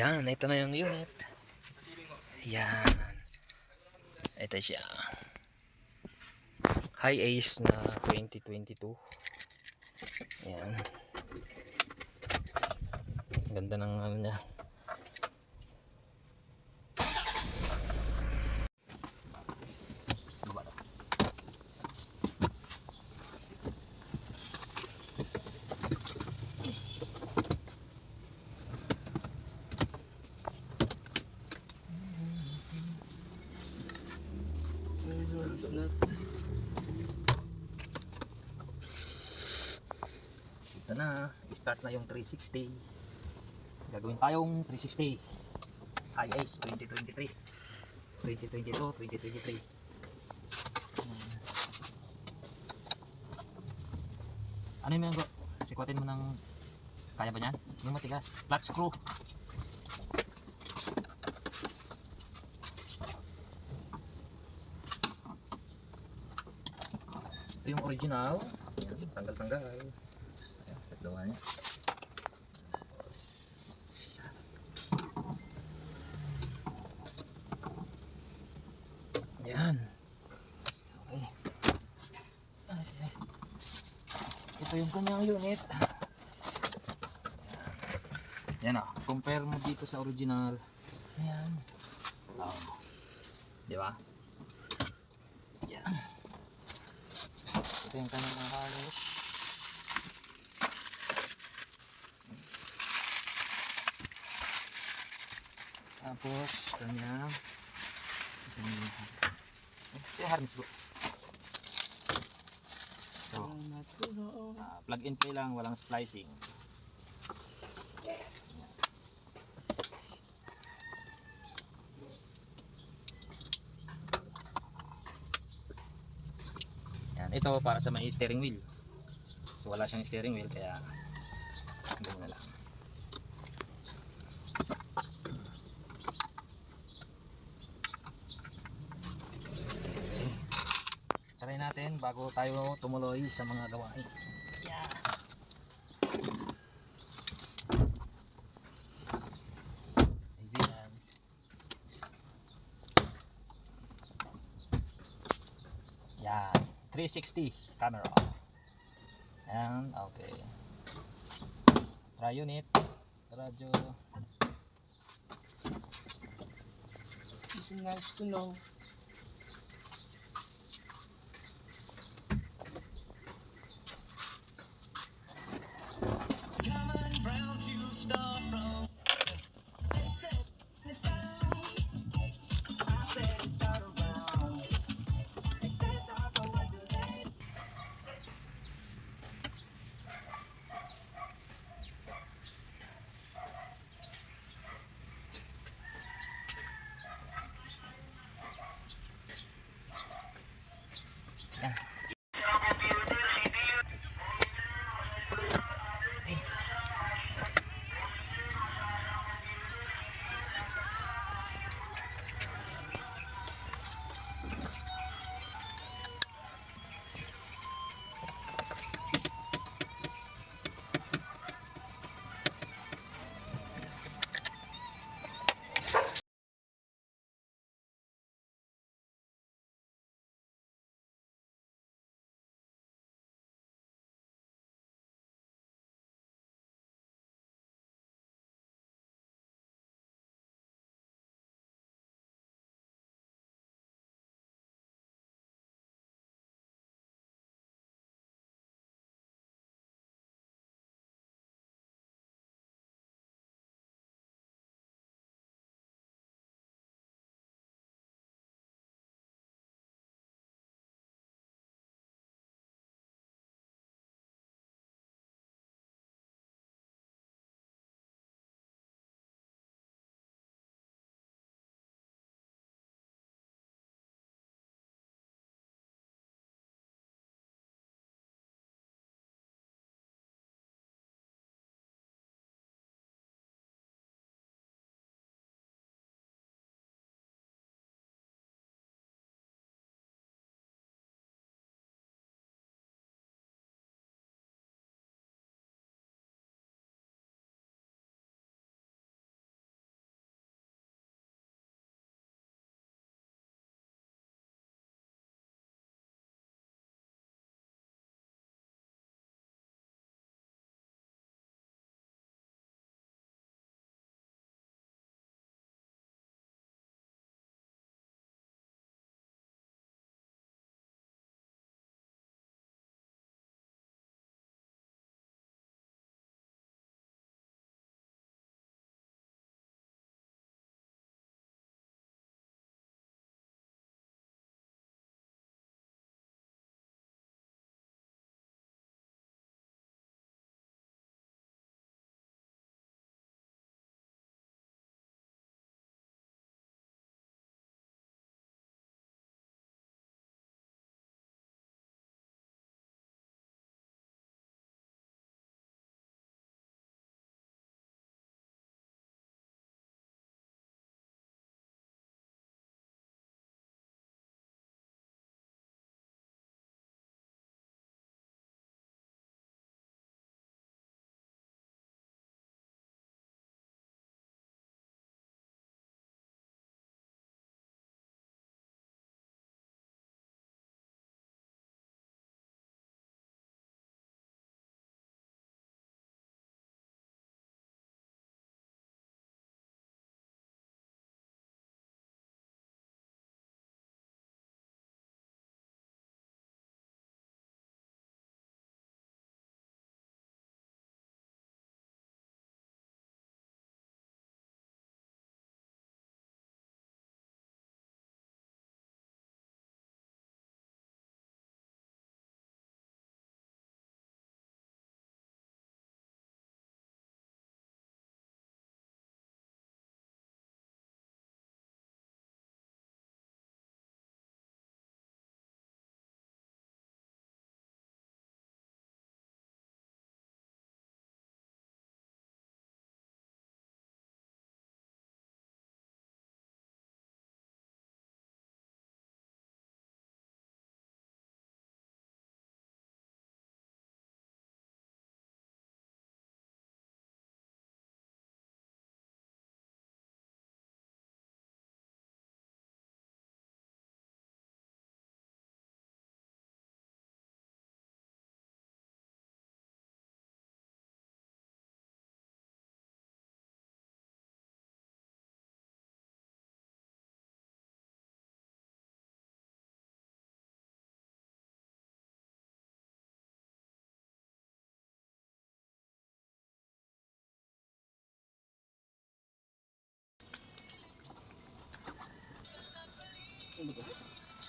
Yan, ito na yung unit. Yan. Ito siya. High Ace na 2022. Yan. Ganda ng ano niya. Ito na, start na yung 360. Gagawin tayong 360 High Ace 2023 2022, 2023. Ano yung mga sikutin mo ng kaya ba niyan? Yung matigas, flat screw. Ito yung original. Tanggal-tanggal. Gawa niya. Yan. Okay. Ito yung kanyang unit. Yan o. Compare mo dito sa original. Yan. Oh. Di ba? Yan. Ito yung kanyang halos. Tapos kanya ito yung harness bro. So, plug and play lang, walang splicing. Yan, ito para sa may steering wheel. So wala siyang steering wheel kaya ganun na lang. Try natin bago tayo tumuloy sa mga gawain. Yeah. Ayan. Yan. 360 camera. And okay. Try unit. Radyo. It's nice to know.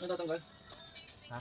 Natatanggal? Ha?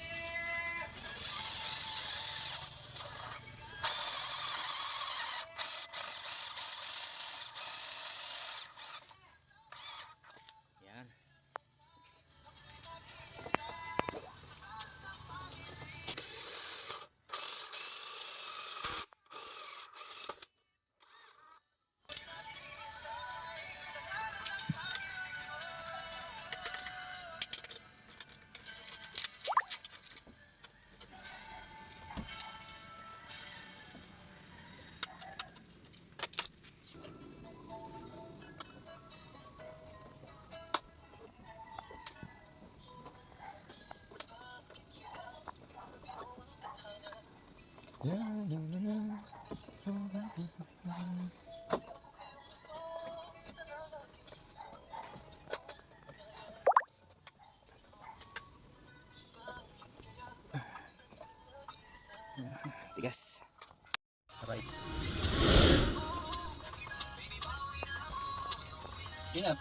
Yan. Tigas. Right. Yun na.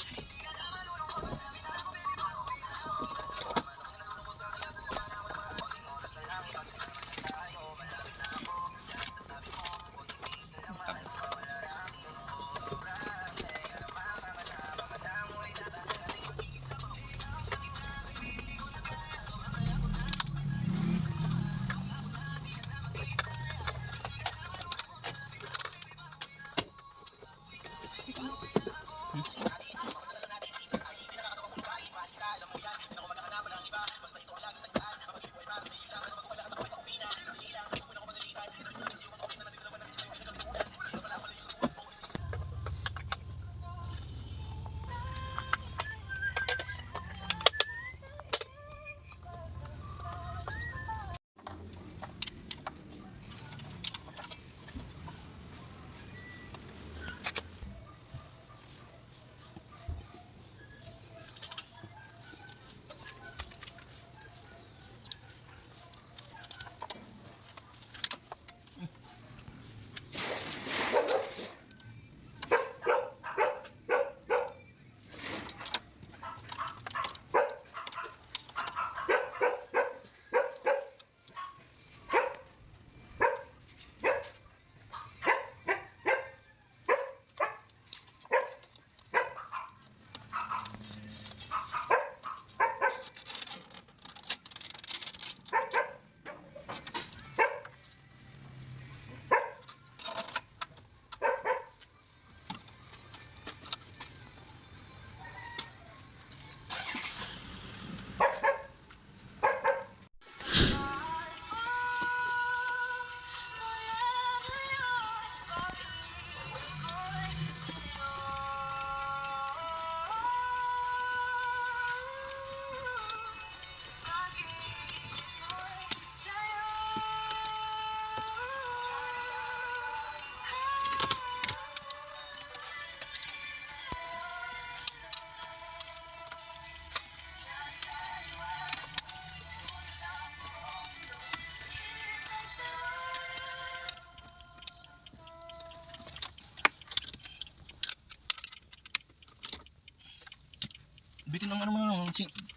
Bitin ang ano mo,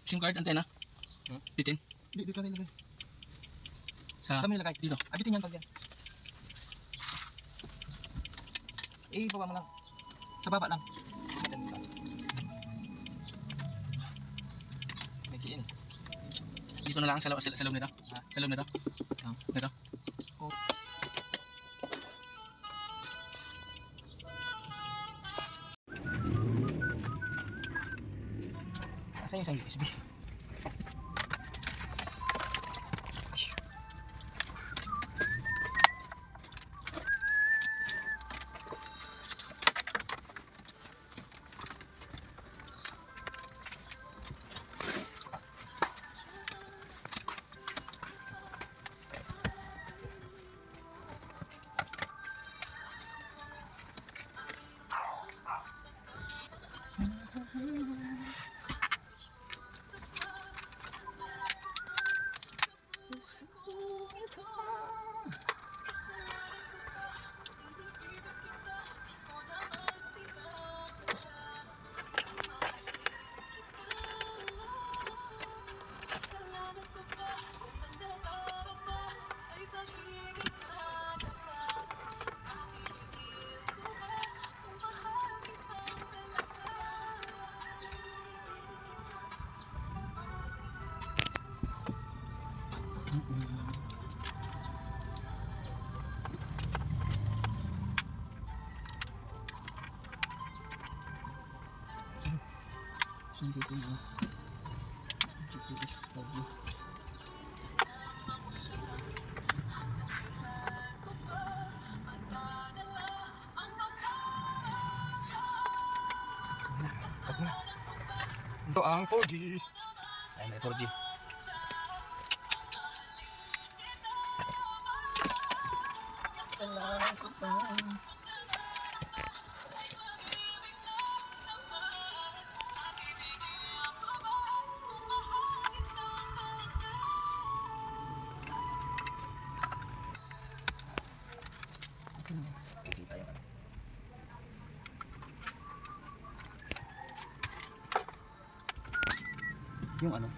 SIM card antena. Bitin. Dito na nilagay. Sa Saan mo nilagay? dito. Abitin yan pag yan. Baba mo lang. Sa baba lang. Diyan taas. May kiin. Dito na lang sa loob nito. Sa loob nito. Nito. Asa yung sa USB? Saan dito yung GPS W? Ito ang 4G. Ay, may 4G. Salamat ko pa. Kikita yung ano. Yung ano?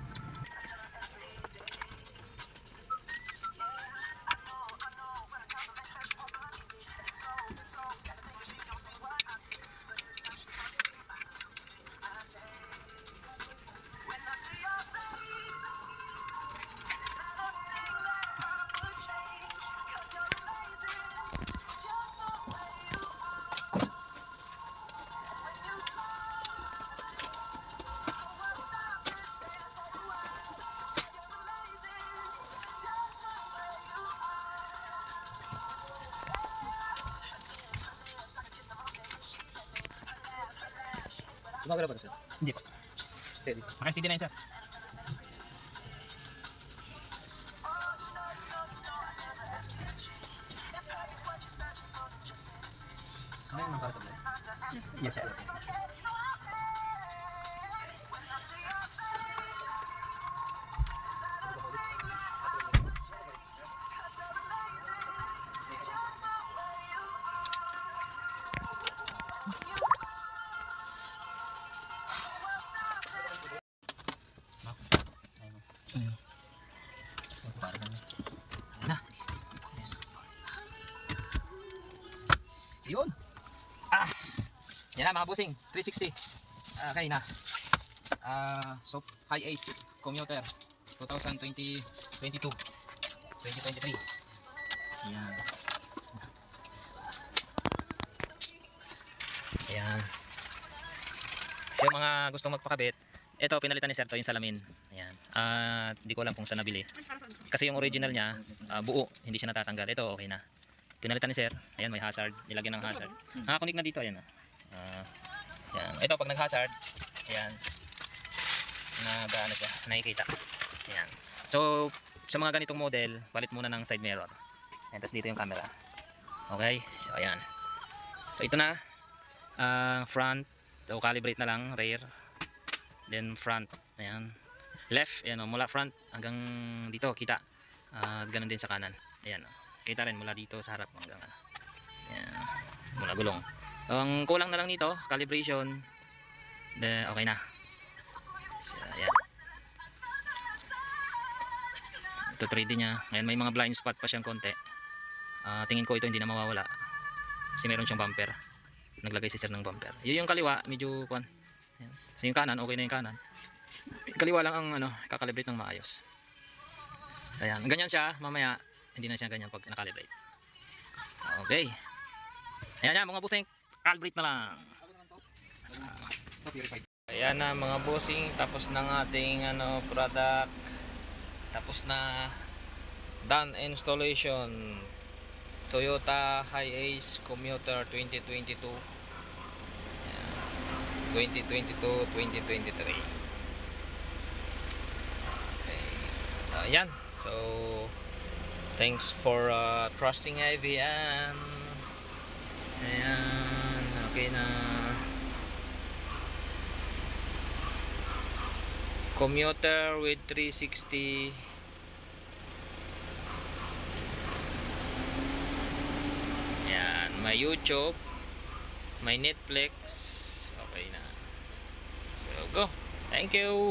Gumagalaw ba ito, sir? Hindi pa. Steady. Naka-steady na yun, sir. Ano yung para sa blend? Yes, sir. Ayun. Para kami. Ayun na. Yun. Yan na mga busing. 360. Okay na. So high ace commuter 2022 2023. Ayan. Ayan. So yung mga gustong magpakabit, ito pinalitan ni Sir to yung salamin. Ayan. Hindi ko alam kung saan nabili. Kasi yung original niya, buo, hindi siya natatanggal. Ito okay na. Pinalitan ni Sir. Ayan, may hazard. Nilagyan ng hazard. Nakakunik na dito, ayan. Ayan. Ito pag nag-hazard, ayan. Ano siya, nakikita. Ayan. So, sa mga ganitong model, palit muna ng side mirror. Ayan, tapos dito yung camera. Okay? So, ayan. So, ito na. Front. So, calibrate na lang. Rear. Then, front. Ayan. Left. Ayan o. Mula front hanggang dito. Kita. Ganun din sa kanan. Ayan o. Kita rin mula dito sa harap hanggang ano. Ayan. Mula gulong. So, ang kulang na lang nito, calibration. Okay na. So, ayan. Ito 3D niya. Ngayon may mga blind spot pa siyang konti. Tingin ko ito hindi na mawawala. Kasi meron siyang bumper. Naglagay si Sir ng bumper. Yun yung kaliwa, medyo kuan. Ayan. So yung kanan, okay na yung kanan. Yung kaliwa lang ang ano, kakalibrate ng maayos. Ayan, ganyan siya, mamaya hindi na siya ganyan pag nakalibrate. Okay. Ayan yan mga busing, calibrate na lang. Ayan na mga busing, tapos ng ating ano, product. Tapos na done installation. Toyota Hiace Commuter 2022. 2022-2023. Okay. So ayan. So thanks for trusting IVM. Ayan. Okay na. Commuter with 360. Ayan. May YouTube. May Netflix. Okay na. So go. Thank you.